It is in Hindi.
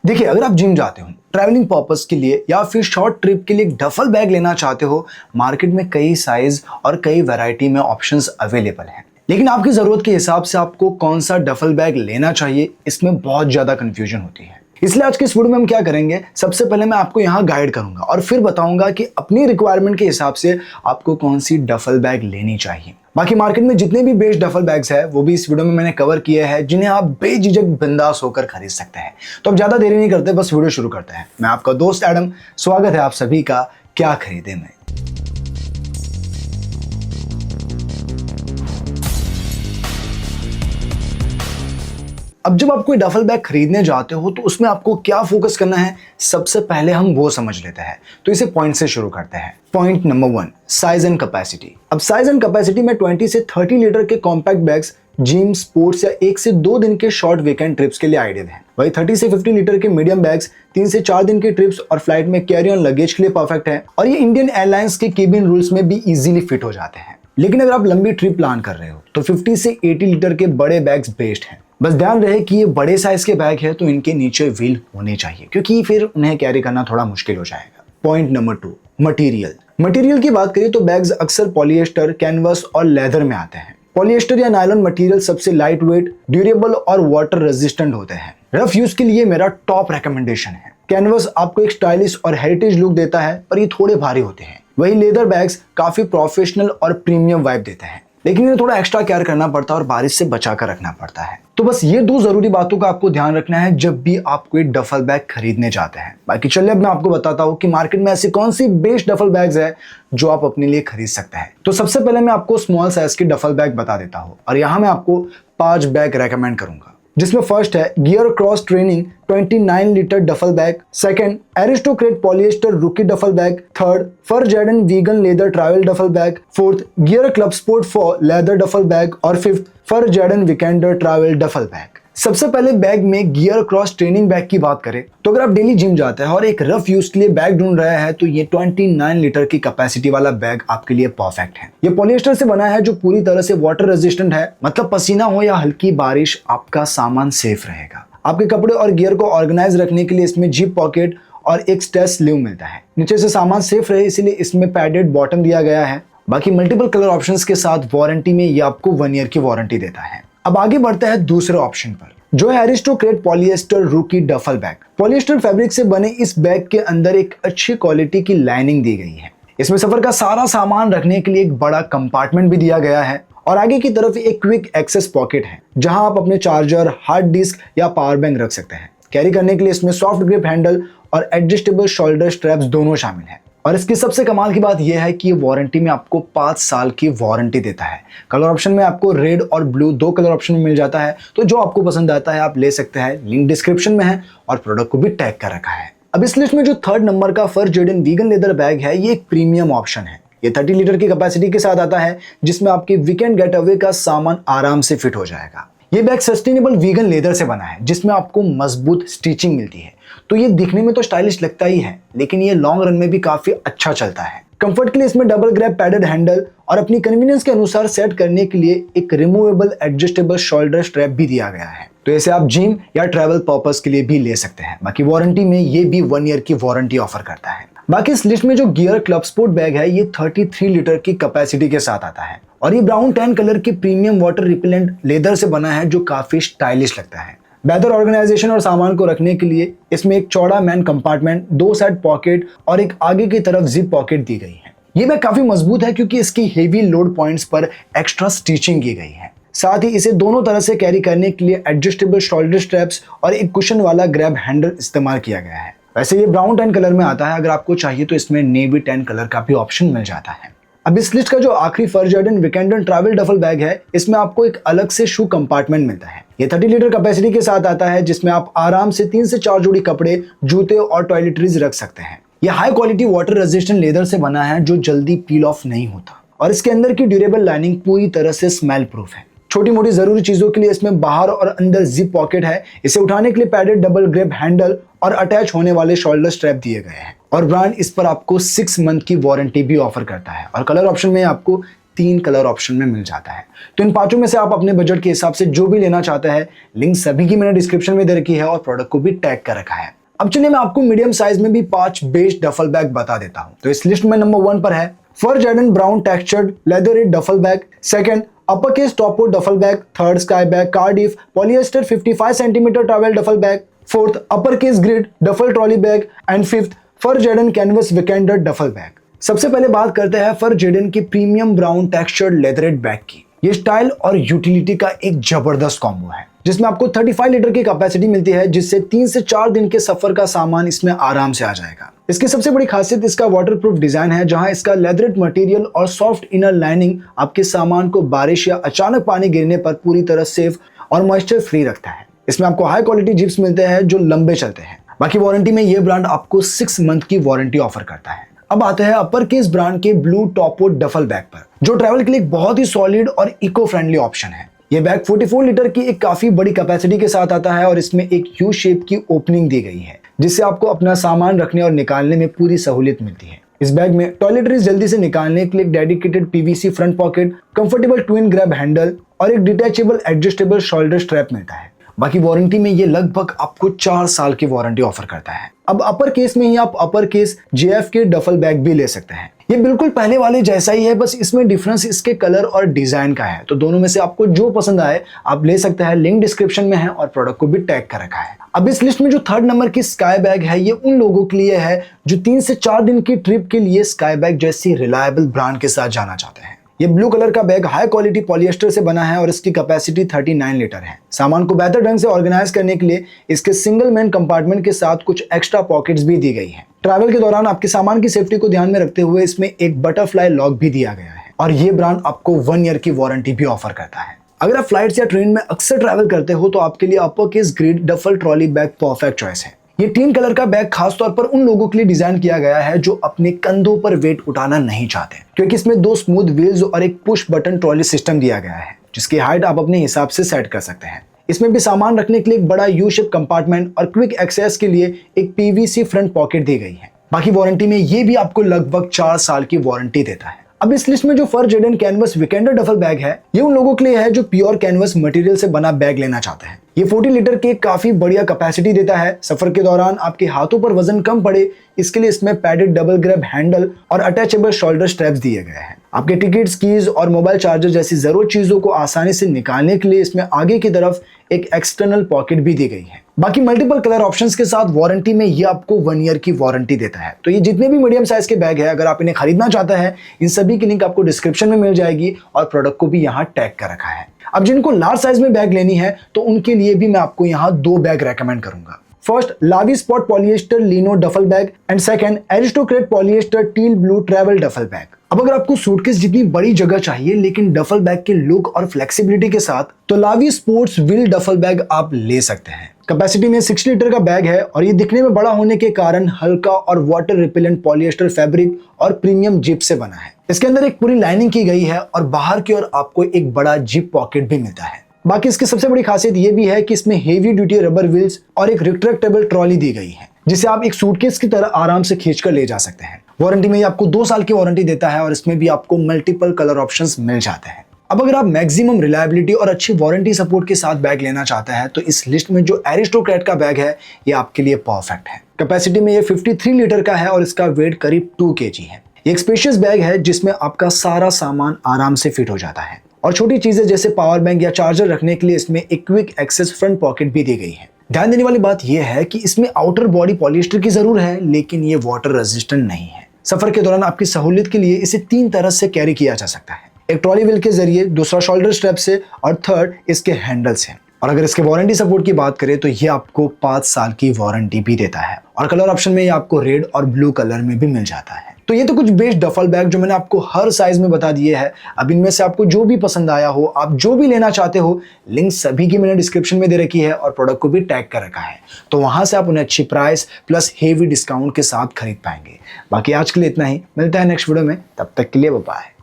देखिए, अगर आप जिम जाते हो, ट्रैवलिंग पर्पस के लिए या फिर शॉर्ट ट्रिप के लिए एक डफल बैग लेना चाहते हो, मार्केट में कई साइज और कई वैरायटी में ऑप्शंस अवेलेबल हैं। लेकिन आपकी जरूरत के हिसाब से आपको कौन सा डफल बैग लेना चाहिए, इसमें बहुत ज्यादा कंफ्यूजन होती है। इसलिए आज के इस वीडियो में हम क्या करेंगे, सबसे पहले मैं आपको यहाँ गाइड करूंगा और फिर बताऊंगा कि अपनी रिक्वायरमेंट के हिसाब से आपको कौन सी डफल बैग लेनी चाहिए। बाकी मार्केट में जितने भी बेस्ट डफल बैग्स है वो भी इस वीडियो में मैंने कवर किए हैं, जिन्हें आप बेझिझक बिंदास होकर खरीद सकते हैं। तो अब ज्यादा देरी नहीं करते, बस वीडियो शुरू करते हैं। मैं आपका दोस्त एडम, स्वागत है आप सभी का क्या खरीदे में। अब जब आप कोई डफल बैग खरीदने जाते हो तो उसमें आपको क्या फोकस करना है, सबसे पहले हम वो समझ लेते हैं। तो इसे पॉइंट से शुरू करते हैं। Point number 1, size and capacity. अब साइज एंड कैपेसिटी में 20 से 30 लीटर के कॉम्पैक्ट बैग्स जिम, स्पोर्ट्स या 1 से 2 दिन के शॉर्ट वीकेंड ट्रिप्स के लिए आइडियल हैं। वही 30 से 50 लीटर के मीडियम बैग्स 3 से 4 दिन के ट्रिप्स और फ्लाइट में कैरी ऑन लगेज के लिए परफेक्ट है, और ये इंडियन एयरलाइंस के केबिन रूल्स में भी इजीली फिट हो जाते हैं। लेकिन अगर आप लंबी ट्रिप प्लान कर रहे हो तो 50 से 80 लीटर के बड़े बैग्स बेस्ट हैं। बस ध्यान रहे कि ये बड़े साइज के बैग है तो इनके नीचे व्हील होने चाहिए, क्योंकि फिर उन्हें कैरी करना थोड़ा मुश्किल हो जाएगा। Point number 2, material. मटेरियल की बात करें तो बैग्स अक्सर पॉलिएस्टर, कैनवस और लेदर में आते हैं। पॉलिएस्टर या नायलॉन मटेरियल सबसे लाइट वेट, ड्यूरेबल और वाटर रेजिस्टेंट होते हैं। रफ यूज के लिए मेरा टॉप रिकमेंडेशन है। कैनवस आपको एक स्टाइलिश और हेरिटेज लुक देता है, पर ये थोड़े भारी होते हैं। वही लेदर बैग्स काफी प्रोफेशनल और प्रीमियम वाइब देते हैं, लेकिन इन्हें थोड़ा एक्स्ट्रा केयर करना पड़ता है और बारिश से बचा कर रखना पड़ता है। तो बस ये 2 जरूरी बातों का आपको ध्यान रखना है जब भी आप कोई डफल बैग खरीदने जाते हैं। बाकी चलिए अब मैं आपको बताता हूँ कि मार्केट में ऐसी कौन सी बेस्ट डफल बैग्स है जो आप अपने लिए खरीद सकते हैं। तो सबसे पहले मैं आपको स्मॉल साइज की डफल बैग बता देता हूँ, और यहाँ मैं आपको 5 बैग रेकमेंड करूंगा, जिसमें फर्स्ट है Gear cross training 29 litre duffel bag. Second, Aristocrat polyester rookie duffel bag. Third, Fur Jaden vegan leather travel duffel bag. Fourth, Gear club sport for leather duffel bag. और fifth, Fur Jaden weekender travel duffel bag. सबसे पहले बैग में गियर क्रॉस ट्रेनिंग बैग की बात करें तो अगर आप डेली जिम जाते हैं और एक रफ यूज के लिए बैग ढूंढ रहे हैं तो ये 29 लीटर की कैपेसिटी वाला बैग आपके लिए परफेक्ट है। ये पॉलिएस्टर से बना है जो पूरी तरह से वाटर रेजिस्टेंट है, मतलब पसीना हो या हल्की बारिश आपका सामान सेफ रहेगा। आपके कपड़े और गियर को ऑर्गेनाइज रखने के लिए इसमें जिप पॉकेट और एक स्टेच स्लीव मिलता है। नीचे से सामान सेफ रहे इसलिए इसमें पैडेड बॉटम दिया गया है। बाकी मल्टीपल कलर ऑप्शंस के साथ वारंटी में ये आपको 1 ईयर की वारंटी देता है। अब आगे बढ़ते हैं दूसरे ऑप्शन पर, जो है aristocrat polyester rookie duffel bag. Polyester fabric से बने इस बैग के अंदर एक अच्छी क्वालिटी की लाइनिंग दी गई है। इसमें सफर का सारा सामान रखने के लिए एक बड़ा कंपार्टमेंट भी दिया गया है, और आगे की तरफ एक क्विक एक्सेस पॉकेट है जहां आप अपने चार्जर, हार्ड डिस्क या पावर बैंक रख सकते हैं। कैरी करने के लिए इसमें सॉफ्ट ग्रिप हैंडल और एडजस्टेबल शोल्डर स्ट्रैप्स दोनों शामिल हैं। और इसकी सबसे कमाल की बात यह है कि ये वारंटी में आपको 5 साल की वारंटी देता है। कलर ऑप्शन में आपको रेड और ब्लू 2 कलर ऑप्शन में मिल जाता है, तो जो आपको पसंद आता है आप ले सकते हैं। लिंक डिस्क्रिप्शन में है और प्रोडक्ट को भी टैग कर रखा है। अब इस लिस्ट में जो 3rd नंबर का फर जॉर्डन वीगन लेदर बैग है, ये एक प्रीमियम ऑप्शन है। ये 30 लीटर की कैपेसिटी के साथ आता है, जिसमें आपके वीकेंड गेट अवे का सामान आराम से फिट हो जाएगा। ये बैग सस्टेनेबल वीगन लेदर से बना है, जिसमें आपको मजबूत स्टिचिंग मिलती है। तो ये दिखने में तो स्टाइलिश लगता ही है, लेकिन ये लॉन्ग रन में भी काफी अच्छा चलता है। कंफर्ट के लिए इसमें डबल ग्रैब पैडेड हैंडल और अपनी कन्वीनियंस के अनुसार सेट करने के लिए एक रिमूवेबल एडजस्टेबल शोल्डर स्ट्रैप भी दिया गया है। तो इसे आप जिम या ट्रैवल पर्पस के लिए भी ले सकते हैं। बाकी वारंटी में ये भी 1 ईयर की वारंटी ऑफर करता है। बाकी इस लिस्ट में जो गियर क्लब स्पोर्ट बैग है, ये 33 लीटर की कैपेसिटी के साथ आता है, और ये ब्राउन टैन कलर की प्रीमियम वाटर रिपेलेंट लेदर से बना है, जो काफी स्टाइलिश लगता है। बेहतर ऑर्गेनाइजेशन और सामान को रखने के लिए इसमें एक चौड़ा मैन कंपार्टमेंट, 2 साइड पॉकेट और एक आगे की तरफ जिप पॉकेट दी गई है। ये बैग काफी मजबूत है क्योंकि इसकी हेवी लोड पॉइंट्स पर एक्स्ट्रा स्टिचिंग की गई है। साथ ही इसे दोनों तरह से कैरी करने के लिए एडजस्टेबल शोल्डर स्ट्रैप्स और एक कुशन वाला ग्रैब हैंडल इस्तेमाल किया गया है। वैसे ये ब्राउन टैन कलर में आता है, अगर आपको चाहिए तो इसमें नेवी टैन कलर का भी ऑप्शन मिल जाता है। अब इस लिस्ट का जो आखिरी Fur Jordan weekender travel duffel bag है, इसमें आपको एक अलग से शू कंपार्टमेंट मिलता है। ये 30 लीटर कैपेसिटी के साथ आता है, जिसमें आप आराम से 3 से 4 जोड़ी कपड़े, जूते और टॉयलेटरीज रख सकते हैं। यह high quality water resistant leather से बना है, जो जल्दी पील ऑफ नहीं होता, और इसके अंदर की ड्यूरेबल लाइनिंग पूरी तरह से स्मेल प्रूफ है। छोटी मोटी जरूरी चीजों के लिए इसमें बाहर और अंदर जिप पॉकेट है। इसे उठाने के लिए पैडेड डबल ग्रिप हैंडल और अटैच होने वाले शोल्डर स्ट्रैप दिए गए हैं, और ब्रांड इस पर आपको 6 मंथ की वारंटी भी ऑफर करता है। और कलर ऑप्शन में आपको 3 कलर ऑप्शन में मिल जाता है। तो इन पांचों में से आप अपने बजट के हिसाब से जो भी लेना चाहते हैं, लिंक सभी की मैंने डिस्क्रिप्शन में दे रखी है और प्रोडक्ट को भी टैग कर रखा है। अब चलिए मैं आपको मीडियम साइज में भी 5 बेस्ट डफल बैग बता देता हूं। तो इस लिस्ट में नंबर 1 पर है Fur Jordan brown textured leathered duffel bag, second Upper Case Topo duffel bag, third Sky bag Cardiff polyester 55 centimetre travel duffel bag, fourth Upper Case grid duffel trolley bag and fifth Fur Jordan canvas weekender duffel bag. सबसे पहले बात करते हैं फर जॉर्डन की premium brown textured leathered bag की। ये स्टाइल और यूटिलिटी का एक जबरदस्त कॉम्बो है जिसमें आपको 35 लीटर की कैपेसिटी मिलती है, जिससे 3 से 4 दिन के सफर का सामान इसमें आराम से आ जाएगा। इसकी सबसे बड़ी खासियत इसका वाटरप्रूफ डिजाइन है, जहां इसका लेदरेड मटेरियल और सॉफ्ट इनर लाइनिंग आपके सामान को बारिश या अचानक पानी गिरने पर पूरी तरह सेफ और मॉइस्चर फ्री रखता है। इसमें आपको हाई क्वालिटी जिप्स मिलते हैं जो लंबे चलते हैं। बाकी वारंटी में ये ब्रांड आपको 6 मंथ की वारंटी ऑफर करता है। अब आते हैं अपर केस ब्रांड के ब्लू टॉपो डफल बैग पर, जो ट्रैवल के लिए बहुत ही सॉलिड और इको फ्रेंडली ऑप्शन है। ये बैग 44 लीटर की एक काफी बड़ी कैपेसिटी के साथ आता है और इसमें एक यू शेप की ओपनिंग दी गई है, जिससे आपको अपना सामान रखने और निकालने में पूरी सहूलियत मिलती है। इस बैग में टॉयलेटरीज जल्दी से निकालने के लिए एक dedicated PVC front pocket, comfortable twin grab handle और एक डिटैचेबल एडजस्टेबल शोल्डर स्ट्रैप मिलता है। बाकी वारंटी में ये लगभग आपको 4 साल की वारंटी ऑफर करता है। अब अपर केस में ही आप अपर केस जेएफ के डफल बैग भी ले सकते हैं। ये बिल्कुल पहले वाले जैसा ही है, बस इसमें डिफरेंस इसके कलर और डिजाइन का है। तो दोनों में से आपको जो पसंद आए आप ले सकते हैं, लिंक डिस्क्रिप्शन में है और प्रोडक्ट को भी टैग कर रखा है। अब इस लिस्ट में जो 3rd नंबर की स्काई बैग है, ये उन लोगों के लिए है जो 3 से 4 दिन की ट्रिप के लिए स्काई बैग जैसी रिलायबल ब्रांड के साथ जाना चाहते हैं। ये ब्लू कलर का बैग हाई क्वालिटी पॉलिएस्टर से बना है और इसकी कैपेसिटी 39 लीटर है। सामान को बेहतर ढंग से ऑर्गेनाइज करने के लिए इसके सिंगल मैन कंपार्टमेंट के साथ कुछ एक्स्ट्रा पॉकेट्स भी दी गई हैं। ट्रैवल के दौरान आपके सामान की सेफ्टी को ध्यान में रखते हुए इसमें एक बटरफ्लाई लॉक भी दिया गया है और ये ब्रांड आपको 1 ईयर की वारंटी भी ऑफर करता है। अगर आप फ्लाइट्स या ट्रेन में अक्सर ट्रैवल करते हो तो आपके लिए अपर Case grid duffel trolley bag perfect choice है। ये 3 कलर का बैग खासतौर पर उन लोगों के लिए डिजाइन किया गया है जो अपने कंधों पर वेट उठाना नहीं चाहते, क्योंकि इसमें 2 स्मूथ व्हील्स और एक पुश बटन ट्रॉली सिस्टम दिया गया है, जिसकी हाइट आप अपने हिसाब से सेट कर सकते हैं। इसमें भी सामान रखने के लिए एक बड़ा यू शेप कंपार्टमेंट और क्विक एक्सेस के लिए एक पीवीसी फ्रंट पॉकेट दी गई है। बाकी वारंटी में ये भी आपको लगभग 4 साल की वारंटी देता है। अब इस लिस्ट में जो Fur Jordan canvas weekender duffel bag है, ये उन लोगों के लिए है जो प्योर कैनवस मटेरियल से बना बैग लेना चाहते हैं। ये 40 लीटर की काफी बढ़िया कैपेसिटी देता है। सफर के दौरान आपके हाथों पर वजन कम पड़े, इसके लिए इसमें पैडेड डबल ग्रैब हैंडल और अटैचेबल शोल्डर स्ट्रैप्स दिए गए हैं। आपके टिकट्स, कीज और मोबाइल चार्जर जैसी जरूरत चीजों को आसानी से निकालने के लिए इसमें आगे की तरफ एक एक्सटर्नल पॉकेट भी दी गई है। बाकी मल्टीपल कलर ऑप्शंस के साथ वारंटी में ये आपको 1 ईयर की वारंटी देता है। तो ये जितने भी मीडियम साइज के बैग है, अगर आप इन्हें खरीदना चाहते हैं, इन सभी की लिंक आपको डिस्क्रिप्शन में मिल जाएगी और प्रोडक्ट को भी यहाँ टैग कर रखा है। अब जिनको लार्ज साइज में बैग लेनी है तो उनके लिए भी मैं आपको यहाँ 2 बैग रेकमेंड करूंगा। First Lavie Sport polyester Lino duffel bag and second Aristocrat polyester teal blue travel duffel bag. अब अगर आपको सूटकेस जितनी बड़ी जगह चाहिए लेकिन डफल बैग के लुक और फ्लेक्सिबिलिटी के साथ, तो लावी स्पोर्ट्स व्हील डफल बैग आप ले सकते हैं। कैपेसिटी में 6 लीटर का बैग है और ये दिखने में बड़ा होने के कारण हल्का और वाटर रिपेलेंट पॉलिएस्टर फैब्रिक और प्रीमियम जिप से बना है। इसके अंदर एक पूरी लाइनिंग की गई है और बाहर की ओर आपको एक बड़ा जिप पॉकेट भी मिलता है। बाकी इसकी सबसे बड़ी खासियत ये भी है कि इसमें हेवी ड्यूटी रबर व्हील्स और एक रिट्रैक्टेबल ट्रॉली दी गई है, जिसे आप एक सूटकेस की तरह आराम से खींचकर ले जा सकते हैं। वारंटी में ये आपको 2 साल की वारंटी देता है और इसमें भी आपको मल्टीपल कलर ऑप्शंस मिल जाते हैं। अब अगर आप मैक्सिमम रिलायबिलिटी और अच्छी वारंटी सपोर्ट के साथ बैग लेना चाहते हैं तो इस लिस्ट में जो एरिस्टोक्रेट का बैग है ये आपके लिए परफेक्ट है। कैपेसिटी में ये 53 लीटर का है और इसका वेट करीब 2 kg है। ये एक स्पेशियस बैग है जिसमें आपका सारा सामान आराम से फिट हो जाता है और छोटी चीजें जैसे पावर बैंक या चार्जर रखने के लिए इसमें एक क्विक एक्सेस फ्रंट पॉकेट भी दी गई है। ध्यान देने वाली बात यह है कि इसमें आउटर बॉडी पॉलिएस्टर की जरूर है, लेकिन ये वाटर रेजिस्टेंट नहीं है। सफर के दौरान आपकी सहूलियत के लिए इसे 3 तरह से कैरी किया जा सकता है, एक ट्रॉली व्हील के जरिए, दूसरा शोल्डर स्ट्रैप से और थर्ड इसके हैंडल से। और अगर इसके वारंटी सपोर्ट की बात करें तो ये आपको 5 साल की वारंटी भी देता है और कलर ऑप्शन में ये आपको रेड और ब्लू कलर में भी मिल जाता है। तो ये तो कुछ बेस्ट डफल बैग जो मैंने आपको हर साइज में बता दिए हैं। अब इनमें से आपको जो भी पसंद आया हो, आप जो भी लेना चाहते हो, लिंक सभी की मैंने डिस्क्रिप्शन में दे रखी है और प्रोडक्ट को भी टैग कर रखा है, तो वहां से आप उन्हें अच्छी प्राइस प्लस हेवी डिस्काउंट के साथ खरीद पाएंगे। बाकी आज के लिए इतना ही, मिलता है नेक्स्ट वीडियो में, तब तक के लिए बाय।